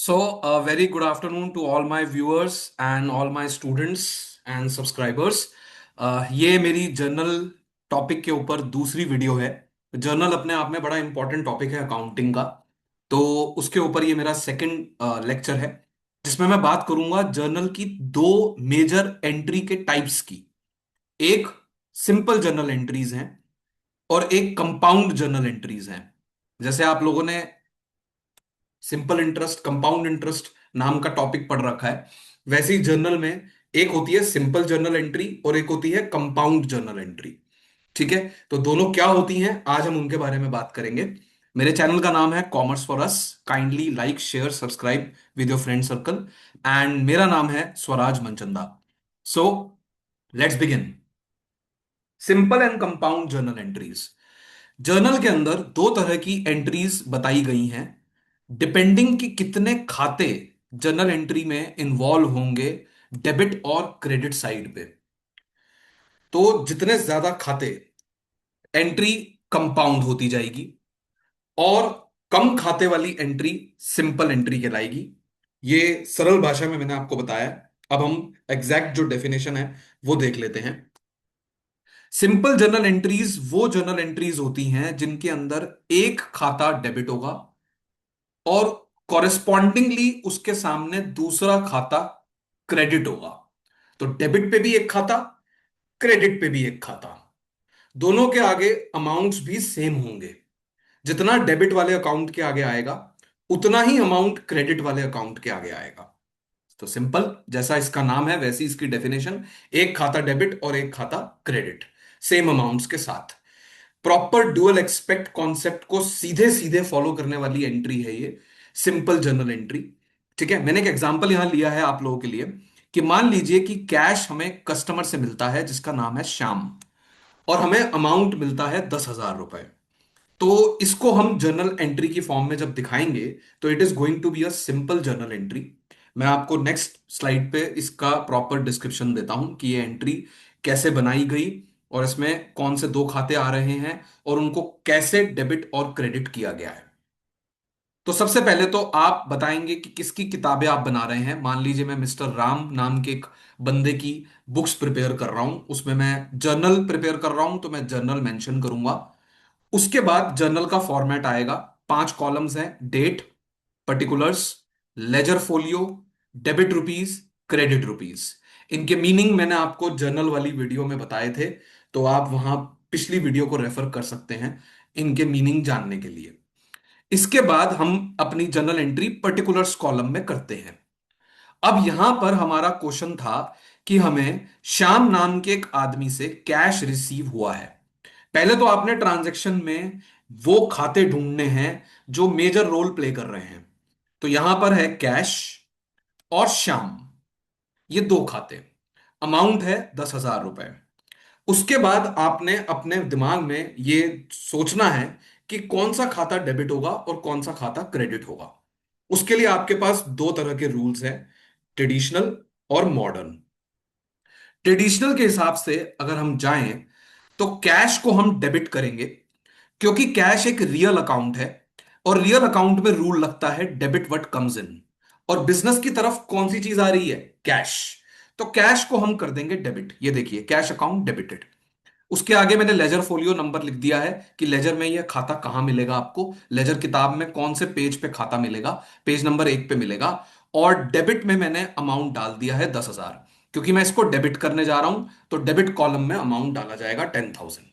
So, a very good afternoon to all my viewers and all my students and subscribers. ये मेरी journal topic के ऊपर दूसरी video है। जर्नल अपने आप में बड़ा इंपॉर्टेंट टॉपिक है अकाउंटिंग का। तो उसके ऊपर ये मेरा सेकंड लेक्चर है, जिसमें मैं बात करूंगा जर्नल की दो मेजर एंट्री के टाइप्स की। एक सिंपल जर्नल एंट्रीज हैं और एक कंपाउंड जर्नल एंट्रीज हैं। जैसे आप लोगों ने सिंपल इंटरेस्ट, कंपाउंड इंटरेस्ट नाम का टॉपिक पढ़ रखा है, वैसे ही जर्नल में एक होती है सिंपल जर्नल एंट्री और एक होती है कंपाउंड जर्नल एंट्री। ठीक है, तो दोनों क्या होती हैं आज हम उनके बारे में बात करेंगे। मेरे चैनल का नाम है commerce for us. Kindly like share subscribe with your friend circle. And मेरा नाम है Swaraj Manchanda. So let's begin. Simple and compound journal entries. Journal के अंदर दो तरह की एंट्रीज बताई गई हैं, डिपेंडिंग कि कितने खाते जर्नल एंट्री में इन्वॉल्व होंगे, डेबिट और क्रेडिट साइड पे। तो जितने ज्यादा खाते, एंट्री कंपाउंड होती जाएगी, और कम खाते वाली एंट्री सिंपल एंट्री कहलाएगी। ये सरल भाषा में मैंने आपको बताया। अब हम एग्जैक्ट जो डेफिनेशन है वो देख लेते हैं। सिंपल जर्नल एंट्रीज वो जर्नल एंट्रीज होती हैं जिनके अंदर एक खाता डेबिट होगा और कॉरेस्पॉन्डिंगली उसके सामने दूसरा खाता क्रेडिट होगा। तो डेबिट पे भी एक खाता, क्रेडिट पे भी एक खाता, दोनों के आगे अमाउंट्स भी सेम होंगे। जितना डेबिट वाले अकाउंट के आगे आएगा उतना ही अमाउंट क्रेडिट वाले अकाउंट के आगे आएगा। तो सिंपल जैसा इसका नाम है वैसी इसकी डेफिनेशन, एक खाता डेबिट और एक खाता क्रेडिट, सेम अमाउंट्स के साथ। प्रॉपर ड्यूअल एक्सपेक्ट कॉन्सेप्ट को सीधे सीधे फॉलो करने वाली एंट्री है ये सिंपल जर्नल एंट्री। ठीक है, मैंने एक एग्जांपल यहां लिया है आप लोगों के लिए कि मान लीजिए कि कैश हमें कस्टमर से मिलता है जिसका नाम है श्याम, और हमें अमाउंट मिलता है 10,000 रुपए। तो इसको हम जर्नल एंट्री की फॉर्म में जब दिखाएंगे तो it is going to be a simple journal entry. मैं आपको नेक्स्ट स्लाइड पे इसका प्रॉपर डिस्क्रिप्शन देता हूं कि ये एंट्री कैसे बनाई गई और इसमें कौन से दो खाते आ रहे हैं और उनको कैसे डेबिट और क्रेडिट किया गया है। तो सबसे पहले तो आप बताएंगे कि किसकी किताबें आप बना रहे हैं। मान लीजिए मैं मिस्टर राम नाम के एक बंदे की बुक्स प्रिपेयर कर रहा हूं, उसमें मैं जर्नल प्रिपेयर कर रहा हूं तो मैं जर्नल मेंशन करूंगा। उसके बाद जर्नल का फॉर्मेट आएगा, 5 कॉलम्स हैं, date, particulars, ledger folio, debit rupees, credit rupees. इनके मीनिंग मैंने आपको जर्नल वाली वीडियो में बताए थे, तो आप वहां पिछली वीडियो को रेफर कर सकते हैं इनके मीनिंग जानने के लिए। इसके बाद हम अपनी जर्नल एंट्री पर्टिकुलर्स कॉलम में करते हैं। अब यहां पर हमारा क्वेश्चन था कि हमें श्याम नाम के एक आदमी से कैश रिसीव हुआ है। पहले तो आपने ट्रांजैक्शन में वो खाते ढूंढने हैं जो मेजर रोल प्ले कर रहे हैं। तो यहां पर है कैश और श्याम, ये दो खाते, अमाउंट है 10,000 रुपए। उसके बाद आपने अपने दिमाग में ये सोचना है कि कौन सा खाता डेबिट होगा और कौन सा खाता क्रेडिट होगा। उसके लिए आपके पास दो तरह के रूल्स हैं, ट्रेडिशनल और मॉडर्न। ट्रेडिशनल के हिसाब से अगर हम जाएं तो कैश को हम डेबिट करेंगे, क्योंकि कैश एक रियल अकाउंट है और रियल अकाउंट में रूल लगता है डेबिट व्हाट कम्स इन। और बिजनेस की तरफ कौन सी चीज आ रही है? कैश। तो कैश को हम कर देंगे डेबिट। ये देखिए, कैश अकाउंट डेबिटेड। उसके आगे मैंने लेजर फोलियो नंबर लिख दिया है कि लेजर में यह खाता कहां मिलेगा आपको, लेजर किताब में कौन से पेज पे खाता मिलेगा, पेज नंबर 1 पे मिलेगा। और डेबिट में मैंने अमाउंट डाल दिया है 10,000, क्योंकि मैं इसको डेबिट करने जा रहा हूं। तो डेबिट कॉलम में अमाउंट डाला जाएगा 10,000।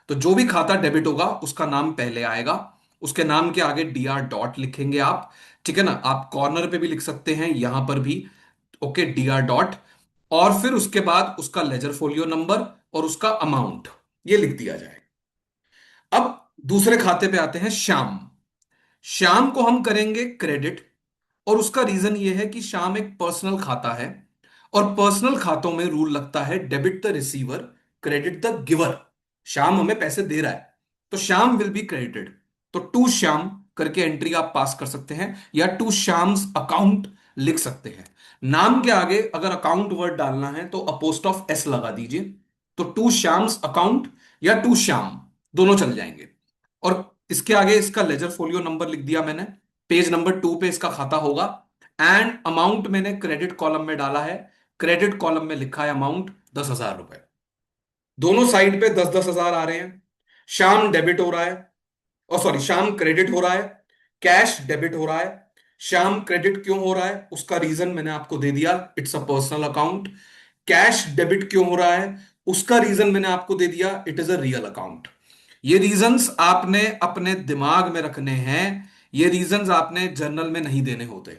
तो जो भी खाता डेबिट होगा उसका नाम पहले आएगा, उसके नाम के आगे DR डॉट लिखेंगे आप। ठीक है ना, आप कॉर्नर पे भी लिख सकते हैं, यहां पर भी। Okay, DR dot. और फिर उसके बाद उसका लेजर फोलियो नंबर और उसका अमाउंट ये लिख दिया जाए। अब दूसरे खाते पे आते हैं, श्याम। श्याम को हम करेंगे क्रेडिट, और उसका रीजन ये है कि श्याम एक पर्सनल खाता है और पर्सनल खातों में रूल लगता है debit the receiver, credit the giver. Shyam हमें पैसे दे रहा है तो श्याम विल बी क्रेडिटेड। तो टू श्याम करके एंट्री आप पास कर सकते हैं या टू श्याम्स अकाउंट लिख सकते हैं। नाम के आगे अगर अकाउंट वर्ड डालना है तो अपोस्ट्रोफ एस लगा दीजिए। तो टू श्याम्स अकाउंट या टू श्याम दोनों चल जाएंगे। और इसके आगे इसका लेजर फोलियो नंबर लिख दिया मैंने, पेज नंबर 2 पे इसका खाता होगा। एंड अमाउंट मैंने क्रेडिट कॉलम में डाला है। क्रेडिट कॉलम में लिखा है अमाउंट 10,000 रुपए। दोनों साइड पे 10-10 हजार आ रहे हैं। शाम डेबिट हो रहा है, और सॉरी, शाम क्रेडिट हो रहा है। कैश डेबिट हो रहा है। शाम क्रेडिट क्यों हो रहा है उसका रीजन मैंने आपको दे दिया, it's a personal account. Cash debit क्यों हो रहा है उसका रीजन मैंने आपको दे दिया, it is a real account. ये रीजंस आपने अपने दिमाग में रखने हैं। ये रीजंस आपने जर्नल में नहीं देने होते।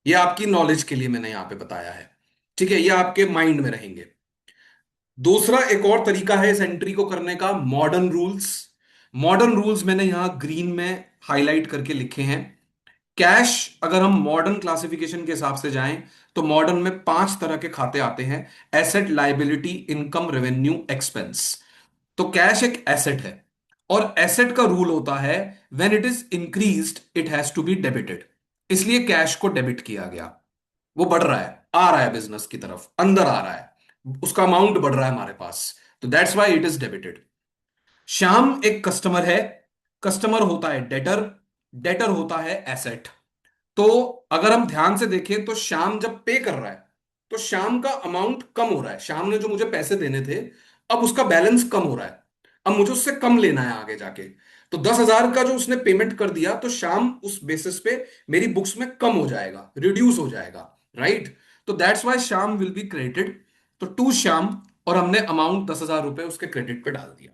ये आपकी नॉलेज के लिए मैंने यहां पे बताया है। ठीक है, ये आपके माइंड में रहेंगे। दूसरा एक और तरीका है इस एंट्री को करने का, मॉडर्न रूल्स। मॉडर्न रूल्स मैंने यहां ग्रीन में हाईलाइट करके लिखे हैं। कैश, अगर हम मॉडर्न क्लासिफिकेशन के हिसाब से जाएं तो मॉडर्न में 5 तरह के खाते आते हैं। Asset, liability, income, revenue, expense. तो कैश एक एसेट है, और एसेट का रूल होता है when it is increased it has to be debited. इसलिए कैश को डेबिट किया गया। वो बढ़ रहा है, आ रहा है, बिजनेस की तरफ अंदर आ रहा है, उसका अमाउंट बढ़ रहा है हमारे पास, तो that's why it is debited. Shyam एक कस्टमर है। कस्टमर होता है डेटर। डेटर होता है एसेट। तो अगर हम ध्यान से देखें तो श्याम जब पे कर रहा है तो श्याम का अमाउंट कम हो रहा है। श्याम ने जो मुझे पैसे देने थे, अब उसका बैलेंस कम हो रहा है। अब मुझे उससे कम लेना है आगे जाके। तो 10,000 का जो उसने पेमेंट कर दिया, तो श्याम उस बेसिस पे मेरी बुक्स में कम हो जाएगा, रिड्यूस हो जाएगा। राइट। तो that's why Shyam will be credited. तो टू श्याम, और हमने अमाउंट 10,000 रुपए उसके क्रेडिट पे डाल दिया।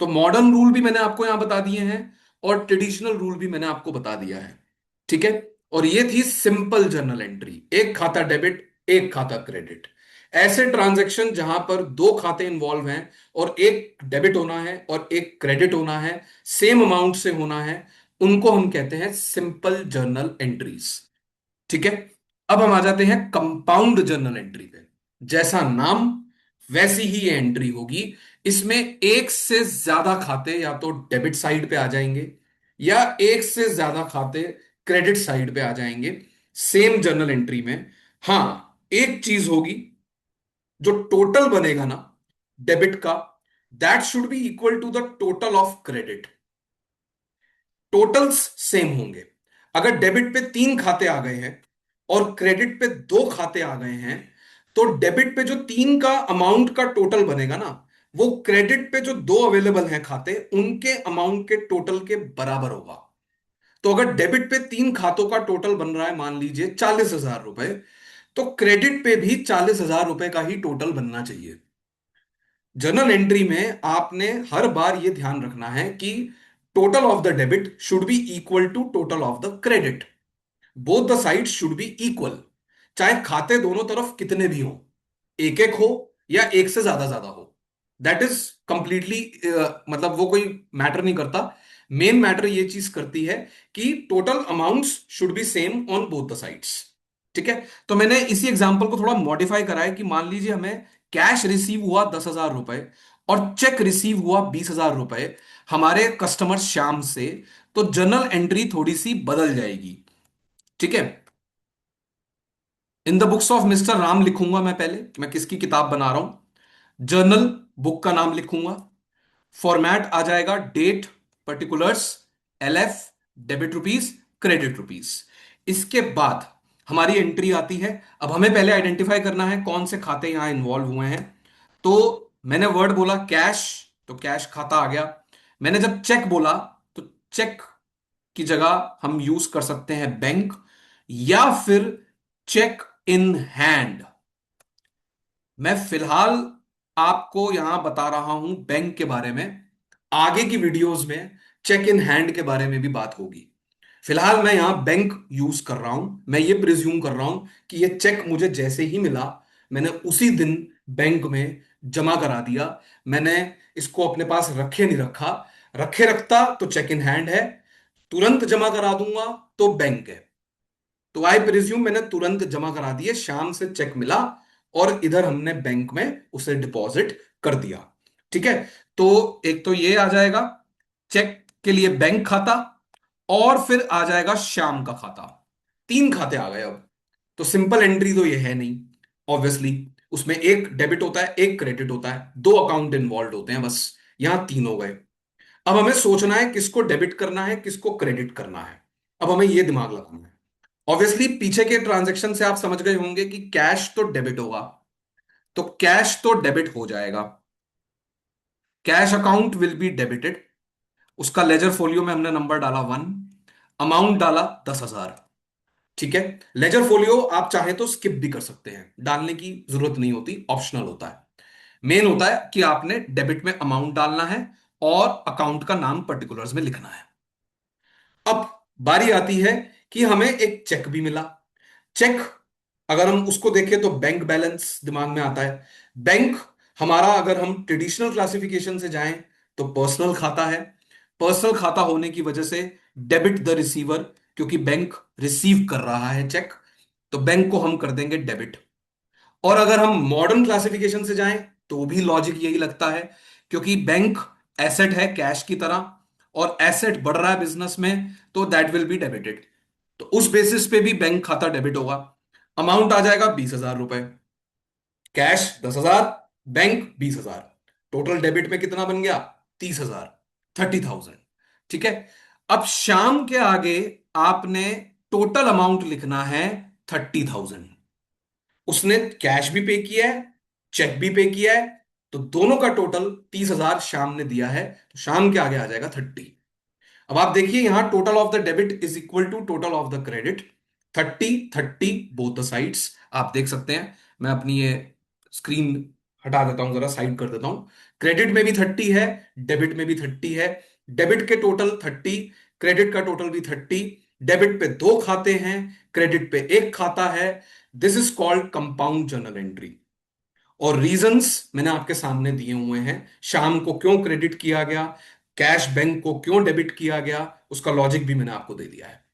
तो मॉडर्न रूल भी मैंने आपको यहां बता दिए हैं, और ट्रेडिशनल रूल भी मैंने आपको बता दिया है। ठीक है। और ये थी सिंपल जर्नल एंट्री, एक खाता डेबिट, एक खाता क्रेडिट। ऐसे ट्रांजैक्शन जहां पर दो खाते इंवॉल्व हैं, और एक डेबिट होना है और एक क्रेडिट होना है, सेम अमाउंट से होना है, उनको हम कहते हैं सिंपल जर्नल एंट्रीज। ठीक है। अब हम आ जाते हैं कंपाउंड जर्नल एंट्री पे। जैसा नाम वैसी ही ये एंट्री होगी। इसमें एक से ज्यादा खाते या तो डेबिट साइड पे आ जाएंगे, या एक से ज्यादा खाते क्रेडिट साइड पे आ जाएंगे, सेम जर्नल एंट्री में। हां, एक चीज होगी, जो टोटल बनेगा ना डेबिट का, that should be equal to the total of credit. Totals same होंगे। अगर डेबिट पे 3 खाते आ गए हैं और क्रेडिट पे 2 खाते आ गए हैं, तो डेबिट पे जो 3 का अमाउंट का टोटल बनेगा ना, वो क्रेडिट पे जो 2 अवेलेबल हैं खाते, उनके अमाउंट के टोटल के बराबर होगा। तो अगर डेबिट पे 3 खातों का टोटल बन रहा है, मान लीजिए 40,000 रुपए, तो क्रेडिट पे भी 40,000 रुपए का ही टोटल बनना चाहिए। जर्नल एंट्री में आपने हर बार यह ध्यान रखना है कि total of the debit should be equal to total of the credit. Both the side should be equal. चाहे खाते दोनों तरफ कितने भी हो, एक एक हो या एक से ज्यादा ज्यादा हो, दैट इज कंप्लीटली, मतलब वो कोई मैटर नहीं करता। मेन मैटर ये चीज करती है कि total amounts should be same on both the sides. ठीक है। तो मैंने इसी एग्जांपल को थोड़ा मॉडिफाई करा है कि मान लीजिए हमें कैश रिसीव हुआ 10,000 रुपए, और चेक रिसीव हुआ 20,000 रुपए हमारे कस्टमर श्याम से। तो जर्नल एंट्री थोड़ी सी बदल जाएगी। ठीक है। In the books of mister Ram लिखूंगा मैं पहले कि मैं किसकी किताब बना रहा हूं। जर्नल बुक का नाम लिखूंगा। फॉर्मेट आ जाएगा date, particulars, LF, debit rupees, credit rupees. इसके बाद हमारी एंट्री आती है। अब हमें पहले आइडेंटिफाई करना है कौन से खाते यहां इन्वॉल्व हुए हैं। तो मैंने वर्ड बोला कैश, तो कैश खाता आ गया। मैंने जब चेक बोला, तो चेक की जगह हम यूज कर सकते हैं बैंक, या फिर चेक इन हैंड। मैं फिलहाल आपको यहां बता रहा हूं बैंक के बारे में। आगे की वीडियोस में चेक इन हैंड के बारे में भी बात होगी। फिलहाल मैं यहां बैंक यूज कर रहा हूं। मैं ये प्रिज्यूम कर रहा हूं कि ये चेक मुझे जैसे ही मिला, मैंने उसी दिन बैंक में जमा करा दिया। मैंने इसको अपने पास रखे नहीं रखा। रखे रखता तो चेक इन हैंड है, तुरंत जमा करा दूंगा तो बैंक है। तो आई प्रिज्यूम मैंने तुरंत जमा करा दिए, शाम से चेक मिला और इधर हमने बैंक में उसे डिपॉजिट कर दिया। ठीक है। तो एक तो ये आ जाएगा चेक के लिए बैंक खाता, और फिर आ जाएगा श्याम का खाता। 3 खाते आ गए अब। तो सिंपल एंट्री तो ये है नहीं, ऑब्वियसली। उसमें एक डेबिट होता है, एक क्रेडिट होता है, 2 अकाउंट इन्वॉल्व होते हैं बस। यहां 3 हो गए। अब हमें सोचना है किसको डेबिट करना है, किसको क्रेडिट करना है। अब हमें यह दिमाग लगाना है। ऑब्वियसली पीछे के ट्रांजैक्शन से आप समझ गए होंगे कि कैश तो डेबिट होगा, तो कैश तो डेबिट हो जाएगा। Cash account will be debited. उसका लेजर फोलियो में हमने नंबर डाला 1, अमाउंट डाला 10,000। ठीक है। लेजर फोलियो आप चाहे तो स्किप भी कर सकते हैं, डालने की जरूरत नहीं होती, ऑप्शनल होता है। मेन होता है कि आपने डेबिट में अमाउंट डालना है और अकाउंट का नाम पर्टिकुलर्स में लिखना है। अब बारी आती है कि हमें एक चेक भी मिला। चेक अगर हम उसको देखें तो बैंक बैलेंस दिमाग में आता है। बैंक हमारा, अगर हम ट्रेडिशनल क्लासिफिकेशन से जाएं तो पर्सनल खाता है। पर्सनल खाता होने की वजह से डेबिट द रिसीवर, क्योंकि बैंक रिसीव कर रहा है चेक, तो बैंक को हम कर देंगे डेबिट। और अगर हम मॉडर्न क्लासिफिकेशन से जाएं तो भी लॉजिक यही लगता है, क्योंकि बैंक एसेट है कैश की तरह, और एसेट बढ़ रहा है बिजनेस में, तो दैट विल बी डेबिटेड। तो उस बेसिस पे भी बैंक खाता डेबिट होगा। अमाउंट आ जाएगा 20,000 रुपए, कैश 10,000, बैंक 20,000। टोटल डेबिट में कितना बन गया? 30,000, 30,000। ठीक है। अब शाम के आगे आपने टोटल अमाउंट लिखना है 30,000। उसने कैश भी पे किया है, चेक भी पे किया है, तो दोनों का टोटल 30,000 शाम ने दिया है, तो शाम के आगे आ जाएगा 30। अब आप देखिए यहां total of the debit is equal to total of the credit. 30 30 both the sides आप देख सकते हैं। मैं अपनी ये स्क्रीन हटा देता हूं, जरा साइड कर देता हूं। क्रेडिट में भी 30 है, डेबिट में भी 30 है। डेबिट के टोटल 30, क्रेडिट का टोटल भी 30। डेबिट पे दो खाते हैं, क्रेडिट पे एक खाता है। This is called compound journal entry. और रीजंस मैंने आपके सामने दिए हुए हैं। शाम को क्यों क्रेडिट किया गया, कैश बैंक को क्यों डेबिट किया गया, उसका लॉजिक भी मैंने आपको दे दिया है।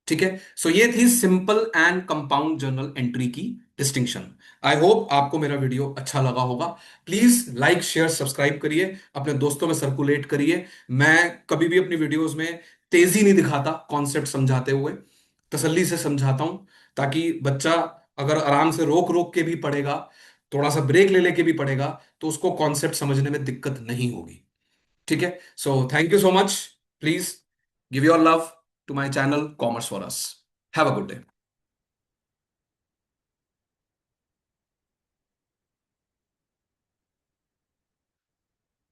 ठीक है। सो ये थी simple and compound journal entry की डिस्टिंक्शन। आई होप आपको मेरा वीडियो अच्छा लगा होगा। प्लीज लाइक शेयर सब्सक्राइब करिए, अपने दोस्तों में सर्कुलेट करिए। मैं कभी भी अपनी वीडियोस में तेजी नहीं दिखाता, कॉन्सेप्ट समझाते हुए तसल्ली से समझाता हूं, ताकि बच्चा अगर आराम से रोक रोक के भी पढ़ेगा, थोड़ा सा ब्रेक ले लेके भी पढ़ेगा, तो उसको कॉन्सेप्ट समझने में दिक्कत नहीं होगी। ठीक है। So thank you so much. Please give your love to my channel Commerce for Us. Have a good day.